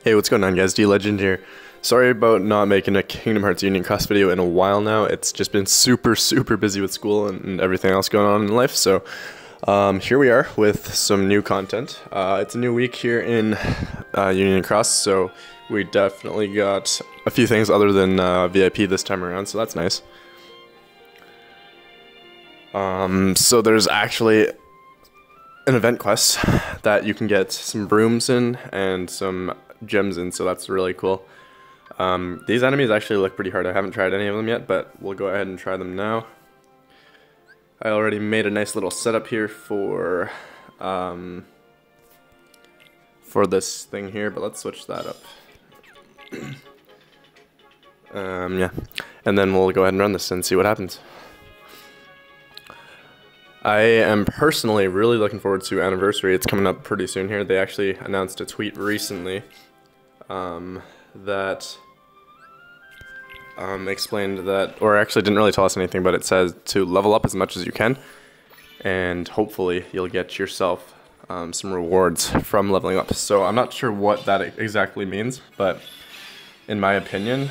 Hey, what's going on, guys? DLegend here. Sorry about not making a Kingdom Hearts Union Cross video in a while now. It's just been super busy with school and everything else going on in life. So here we are with some new content. It's a new week here in Union Cross, so we definitely got a few things other than VIP this time around, so that's nice. So there's actually an event quest that you can get some brooms in and some gems in, so that's really cool. These enemies actually look pretty hard. I haven't tried any of them yet, but we'll go ahead and try them now. I already made a nice little setup here for this thing here, but let's switch that up. Yeah, and then we'll go ahead and run this and see what happens. I am personally really looking forward to Anniversary. It's coming up pretty soon here. They actually announced a tweet recently that explained that, or actually didn't really tell us anything, but it says to level up as much as you can, and hopefully you'll get yourself some rewards from leveling up. So I'm not sure what that exactly means, but in my opinion,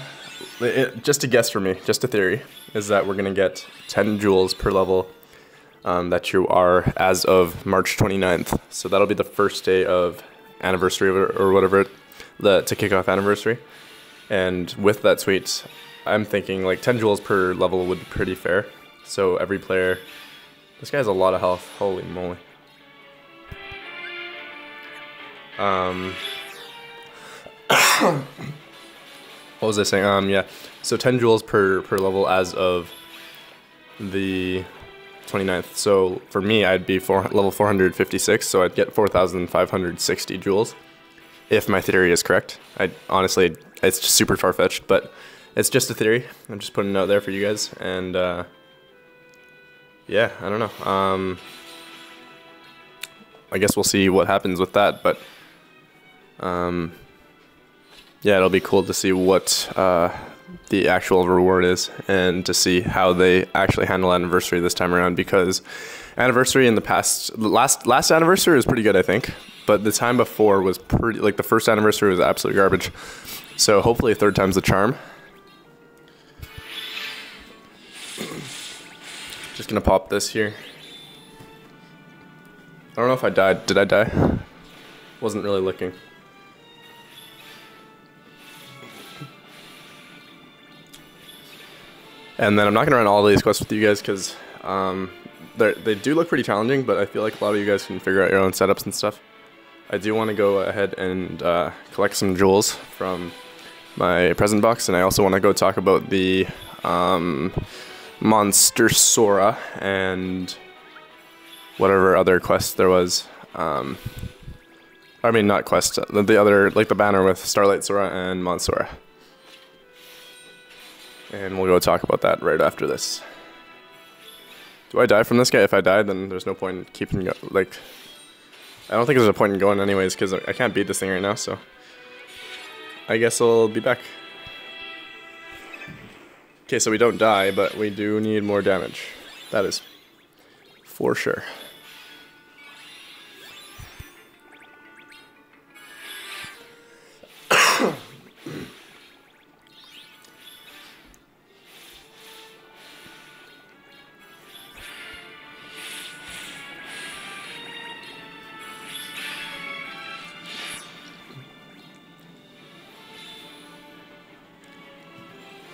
just a guess for me, just a theory, is that we're going to get 10 jewels per level that you are as of March 29th. So that'll be the first day of Anniversary or whatever, to kick off Anniversary. And with that tweet, I'm thinking like 10 jewels per level would be pretty fair. So every player, this guy has a lot of health, holy moly. What was I saying? Yeah, so 10 jewels per level as of the 29th. So for me, I'd be level 456, so I'd get 4,560 jewels, if my theory is correct. Honestly, it's just super far-fetched, but it's just a theory. I'm just putting it out there for you guys, and yeah, I don't know. I guess we'll see what happens with that, but yeah, it'll be cool to see what the actual reward is, and to see how they actually handle Anniversary this time around, because Anniversary in the past, last Anniversary was pretty good, I think, but the time before was pretty, like the first Anniversary was absolute garbage. So hopefully third time's the charm. Just gonna pop this here. I don't know if I died. Did I die? Wasn't really looking. And then I'm not going to run all of these quests with you guys, because they do look pretty challenging, but I feel like a lot of you guys can figure out your own setups and stuff. I do want to go ahead and collect some jewels from my present box, and I also want to go talk about the monster Sora and whatever other quest there was. I mean, not quest, the other, like the banner with Starlight Sora and Mont Sora. And we'll go talk about that right after this. Do I die from this guy? If I die, then there's no point in keeping go. Like, I don't think there's a point in going anyways, because I can't beat this thing right now. So I guess I'll be back. Okay, so we don't die, but we do need more damage. That is for sure.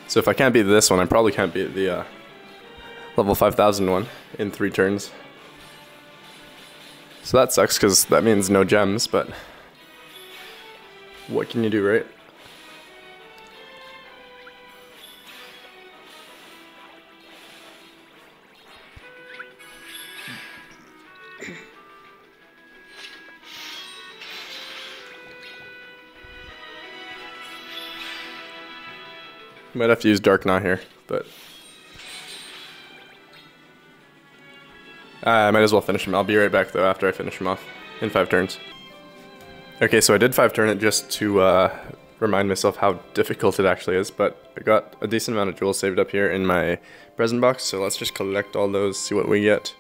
So if I can't beat this one, I probably can't beat the level 5,000 one in 3 turns. So that sucks, because that means no gems, but what can you do, right? Might have to use Dark Knot here, but I might as well finish him. I'll be right back though after I finish him off in 5 turns. Okay, so I did 5 turn it just to remind myself how difficult it actually is, but I got a decent amount of jewels saved up here in my present box, so let's just collect all those, see what we get.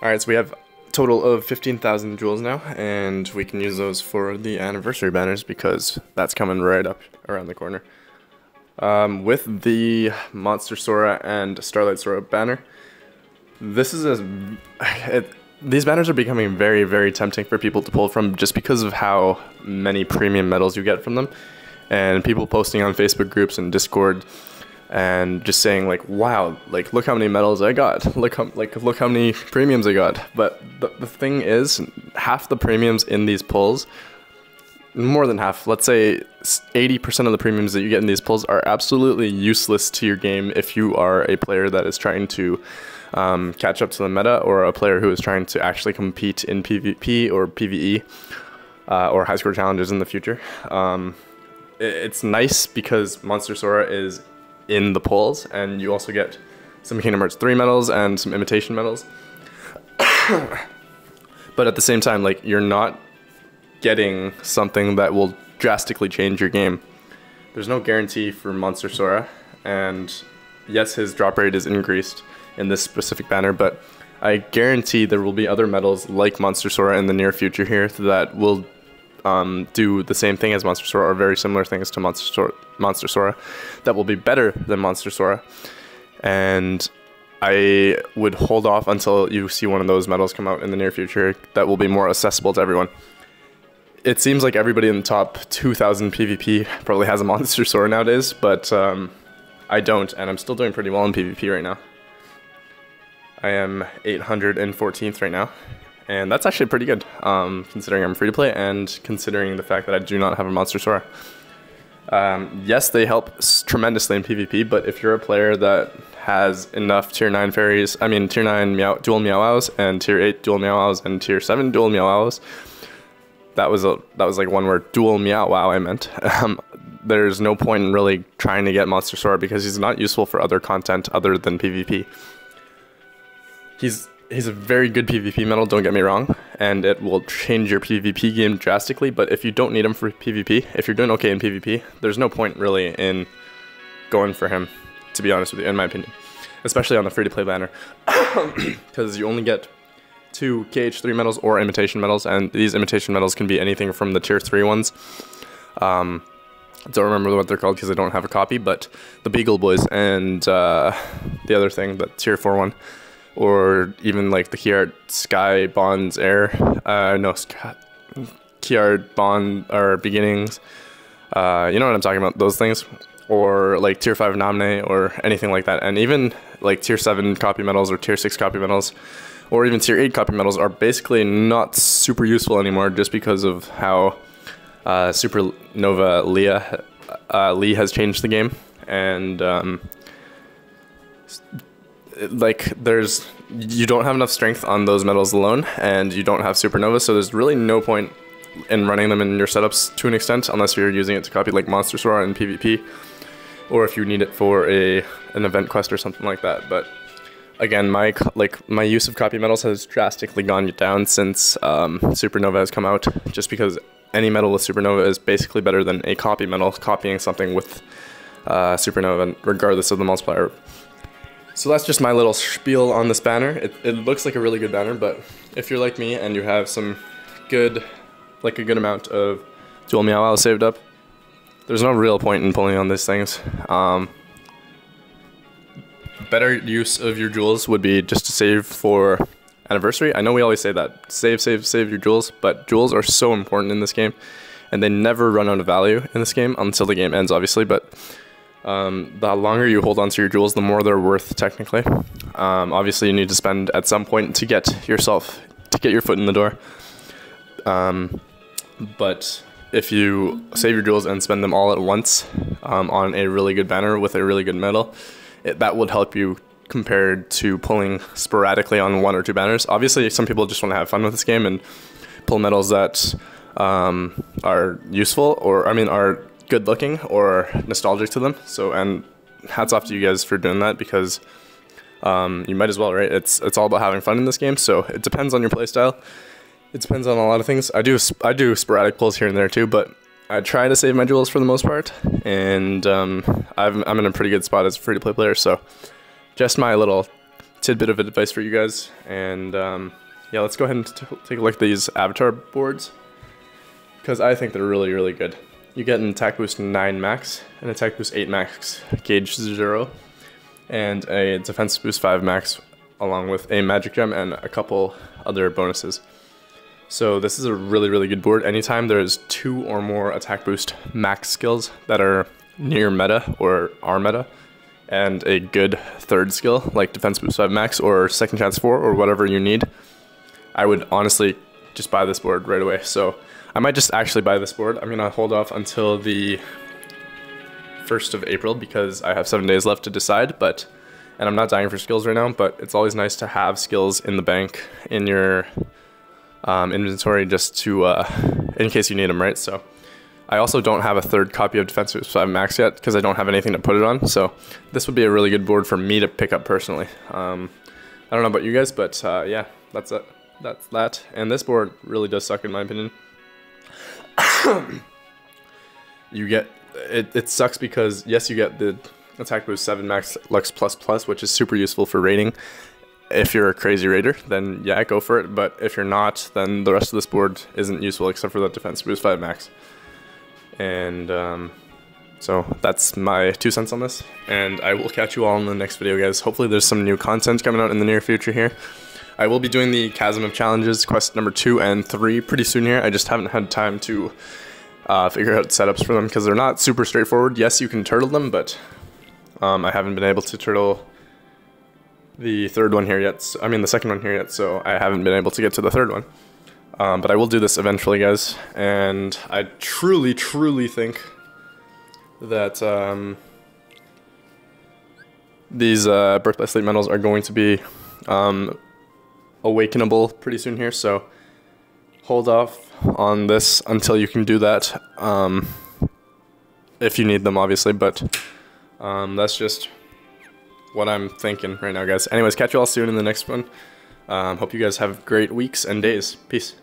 Alright, so we have total of 15,000 jewels now, and we can use those for the anniversary banners because that's coming right up around the corner. With the Monster Sora and Starlight Sora banner, this is these banners are becoming very, very tempting for people to pull from just because of how many premium medals you get from them, and people posting on Facebook groups and Discord and just saying like, wow, like look how many medals I got, look how many premiums I got. But the thing is, half the premiums in these pulls, more than half, let's say 80% of the premiums that you get in these pulls are absolutely useless to your game if you are a player that is trying to catch up to the meta, or a player who is trying to actually compete in PvP or PvE or high score challenges in the future. It's nice because Monster Sora is in the pulls, and you also get some Kingdom Hearts 3 medals and some imitation medals. But at the same time, like, you're not getting something that will drastically change your game. There's no guarantee for Monster Sora, and yes, his drop rate is increased in this specific banner, but I guarantee there will be other medals like Monster Sora in the near future here that will do the same thing as Monster Sora, or very similar things to Monster Sora that will be better than Monster Sora. And I would hold off until you see one of those medals come out in the near future that will be more accessible to everyone. It seems like everybody in the top 2,000 PvP probably has a Monster Sora nowadays, but I don't, and I'm still doing pretty well in PvP right now. I am 814th right now, and that's actually pretty good, considering I'm free to play and considering the fact that I do not have a Monster Sora. Yes, they help tremendously in PvP, but if you're a player that has enough tier 9 fairies, I mean tier 9 dual Meow Wows and tier 8 dual Meow Wows and tier 7 dual Meow Wows, that was like one word, dual Meow Wow I meant. There's no point in really trying to get Monster Sora because he's not useful for other content other than PvP. He's a very good PvP medal, don't get me wrong, and it will change your PvP game drastically, but if you don't need him for PvP, if you're doing okay in PvP, there's no point really in going for him, to be honest with you, in my opinion. Especially on the free-to-play banner, because you only get 2 KH3 medals or imitation medals, and these imitation medals can be anything from the tier 3 ones. Don't remember what they're called because I don't have a copy, but the Beagle Boys and the other thing, the tier 4 one. Or even like the Kiard Sky Bonds Air, Kiard Bond or Beginnings, you know what I'm talking about, those things. Or like tier 5 Namne or anything like that. And even like tier 7 copy medals or tier 6 copy medals or even tier 8 copy medals are basically not super useful anymore just because of how Supernova Lee has changed the game. And like you don't have enough strength on those medals alone, and you don't have Supernova, so there's really no point in running them in your setups to an extent unless you're using it to copy like Monster Sora in PvP, or if you need it for an event quest or something like that. But again, my use of copy medals has drastically gone down since Supernova has come out, just because any medal with Supernova is basically better than a copy medal copying something with Supernova, regardless of the multiplier. So that's just my little spiel on this banner. It looks like a really good banner, but if you're like me and you have some good, like a good amount of dual Meow Wow saved up, there's no real point in pulling on these things. Better use of your jewels would be just to save for anniversary. I know we always say that, save your jewels, but jewels are so important in this game, and they never run out of value in this game until the game ends, obviously, but the longer you hold on to your jewels, the more they're worth technically. Obviously you need to spend at some point to get your foot in the door. But if you save your jewels and spend them all at once on a really good banner with a really good medal, that would help you compared to pulling sporadically on 1 or 2 banners. Obviously some people just want to have fun with this game and pull medals that are useful, or are good looking or nostalgic to them. So, and hats off to you guys for doing that, because you might as well, right? It's all about having fun in this game, so it depends on your playstyle. It depends on a lot of things. I do sporadic pulls here and there too, but I try to save my jewels for the most part, and I'm in a pretty good spot as a free-to-play player, so just my little tidbit of advice for you guys. And yeah, let's go ahead and take a look at these avatar boards, because I think they're really, really good. You get an attack boost 9 max, an attack boost 8 max, gauge 0, and a defense boost 5 max, along with a magic gem and a couple other bonuses. So this is a really, really good board. Anytime there's 2 or more attack boost max skills that are near meta or are meta, and a good third skill like defense boost 5 max or second chance 4 or whatever you need, I would honestly just buy this board right away. So I might just actually buy this board. I'm gonna hold off until the 1st of April because I have 7 days left to decide, and I'm not dying for skills right now, but it's always nice to have skills in the bank in your inventory just to, in case you need them, right? So I also don't have a 3rd copy of Defense Boost 5 Max yet because I don't have anything to put it on, so this would be a really good board for me to pick up personally. I don't know about you guys, but yeah, that's it. That's that. And this board really does suck in my opinion. You get, it sucks because yes, you get the attack boost 7 max Lux plus plus, which is super useful for raiding. If you're a crazy raider, then yeah, go for it. But if you're not, then the rest of this board isn't useful except for the defense boost 5 max. And so that's my 2 cents on this. And I will catch you all in the next video, guys. Hopefully there's some new content coming out in the near future here. I will be doing the Chasm of Challenges, quest number 2 and 3 pretty soon here. I just haven't had time to figure out setups for them because they're not super straightforward. Yes, you can turtle them, but I haven't been able to turtle the 3rd one here yet. I mean the 2nd one here yet, so I haven't been able to get to the 3rd one. But I will do this eventually, guys, and I truly, truly think that these Birth by Sleep medals are going to be awakenable pretty soon here, so hold off on this until you can do that, if you need them, obviously, but that's just what I'm thinking right now, guys. Anyways, catch you all soon in the next one. Hope you guys have great weeks and days. Peace.